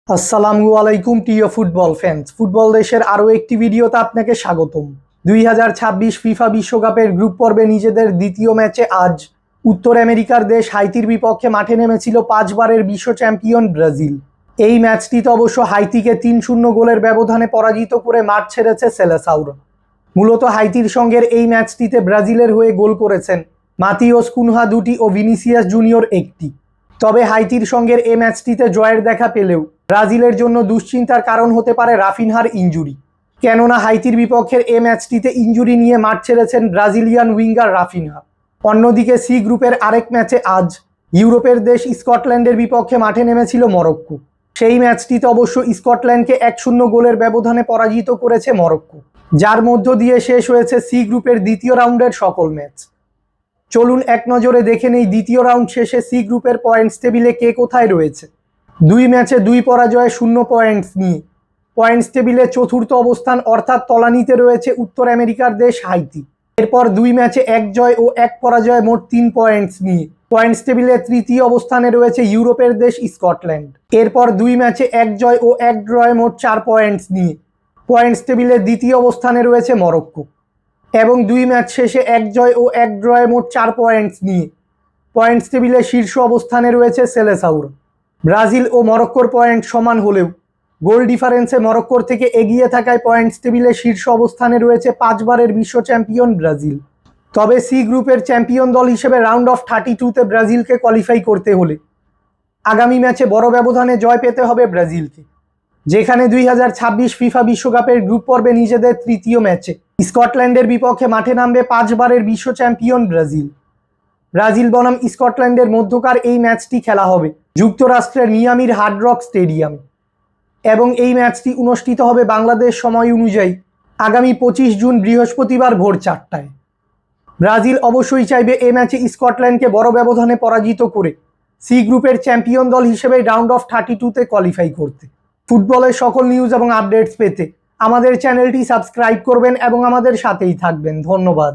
আসসালামু আলাইকুম প্রিয় ফুটবল ফ্যান্স। ফুটবল দেশের আরও একটি ভিডিওতে আপনাকে স্বাগতম। 2026 ফিফা বিশ্বকাপের গ্রুপ পর্বে নিজেদের দ্বিতীয় ম্যাচে আজ উত্তর আমেরিকার দেশ হাইতির বিপক্ষে মাঠে নেমেছিল 5 বারের বিশ্ব চ্যাম্পিয়ন ব্রাজিল। এই ম্যাচটিতে অবশ্য হাইতিকে 3-0 গোলের ব্যবধানে পরাজিত করে মাঠ ছেড়েছে সেলেসাউরা। মূলত হাইতির সঙ্গের এই ম্যাচটিতে ব্রাজিলের হয়ে গোল করেছেন মাতিওস কুনহা 2টি ও ভিনিসিয়াস জুনিয়র 1টি। তবে হাইতির সঙ্গের এই ম্যাচটিতে জয়ের দেখা পেলেও ব্রাজিলের জন্য দুশ্চিন্তার কারণ হতে পারে রাফিনহার ইনজুরি। কেননা হাইতির বিপক্ষের এই ম্যাচটিতে ইনজুরি নিয়ে মাঠ ছেড়েছেন ব্রাজিলিয়ান উইঙ্গার রাফিনহা। অন্যদিকে সি গ্রুপের আরেক ম্যাচে আজ ইউরোপের দেশ স্কটল্যান্ডের বিপক্ষে মাঠে নেমেছিল মরক্কো। সেই ম্যাচটিতে অবশ্য স্কটল্যান্ডকে 1-0 গোলের ব্যবধানে পরাজিত করেছে মরক্কো, যার মধ্য দিয়ে শেষ হয়েছে সি গ্রুপের দ্বিতীয় রাউন্ডের সকল ম্যাচ। চলুন এক নজরে দেখে নেই দ্বিতীয় রাউন্ড শেষে সি গ্রুপের পয়েন্টস টেবিলে কে কোথায় রয়েছে। 2 ম্যাচে 2 পরাজয়ে 0 পয়েন্টস নিয়ে পয়েন্টস টেবিলে চতুর্থ অবস্থান, অর্থাৎ তলানিতে রয়েছে উত্তর আমেরিকার দেশ হাইতি। এরপর 2 ম্যাচে 1 জয় ও 1 পরাজয় মোট 3 পয়েন্টস নিয়ে পয়েন্টস টেবিলে তৃতীয় অবস্থানে রয়েছে ইউরোপের দেশ স্কটল্যান্ড। এরপর 2 ম্যাচে 1 জয় ও 1 ড্রয়ে মোট 4 পয়েন্টস নিয়ে পয়েন্টস টেবিলে দ্বিতীয় অবস্থানে রয়েছে মরক্কো। এবং 2 ম্যাচ শেষে 1 জয় ও 1 ড্রয়ে মোট 4 পয়েন্টস নিয়ে পয়েন্টস টেবিলে শীর্ষ অবস্থানে রয়েছে সেলেসাউরা। ব্রাজিল ও মরক্কোর পয়েন্ট সমান হলেও গোল ডিফারেন্সে মরক্কোর থেকে এগিয়ে থাকায় পয়েন্টস টেবিলে শীর্ষ অবস্থানে রয়েছে 5 বারের বিশ্ব চ্যাম্পিয়ন ব্রাজিল। তবে সি গ্রুপের চ্যাম্পিয়ন দল হিসেবে রাউন্ড অফ 32তে ব্রাজিলকে কোয়ালিফাই করতে হলে আগামী ম্যাচে বড় ব্যবধানে জয় পেতে হবে ব্রাজিলকে, যেখানে 2026 ফিফা বিশ্বকাপের গ্রুপ পর্বে নিজেদের তৃতীয় ম্যাচে স্কটল্যান্ডের বিপক্ষে মাঠে নামবে 5 বারের বিশ্ব চ্যাম্পিয়ন ব্রাজিল। ব্রাজিল বনাম স্কটল্যান্ডের মধ্যকার এই ম্যাচটি খেলা হবে যুক্তরাষ্ট্রের মিয়ামির হার্ড রক স্টেডিয়ামে এবং এই ম্যাচটি অনুষ্ঠিত হবে বাংলাদেশ সময় অনুযায়ী আগামী 25 জুন বৃহস্পতিবার ভোর 4টায়। ব্রাজিল অবশ্যই চাইবে এই ম্যাচে স্কটল্যান্ডকে বড় ব্যবধানে পরাজিত করে সি গ্রুপের চ্যাম্পিয়ন দল হিসেবে রাউন্ড অফ 32তে কোয়ালিফাই করতে। ফুটবলের সকল নিউজ এবং আপডেটস পেতে আমাদের চ্যানেলটি সাবস্ক্রাইব করবেন এবং আমাদের সাথেই থাকবেন। ধন্যবাদ।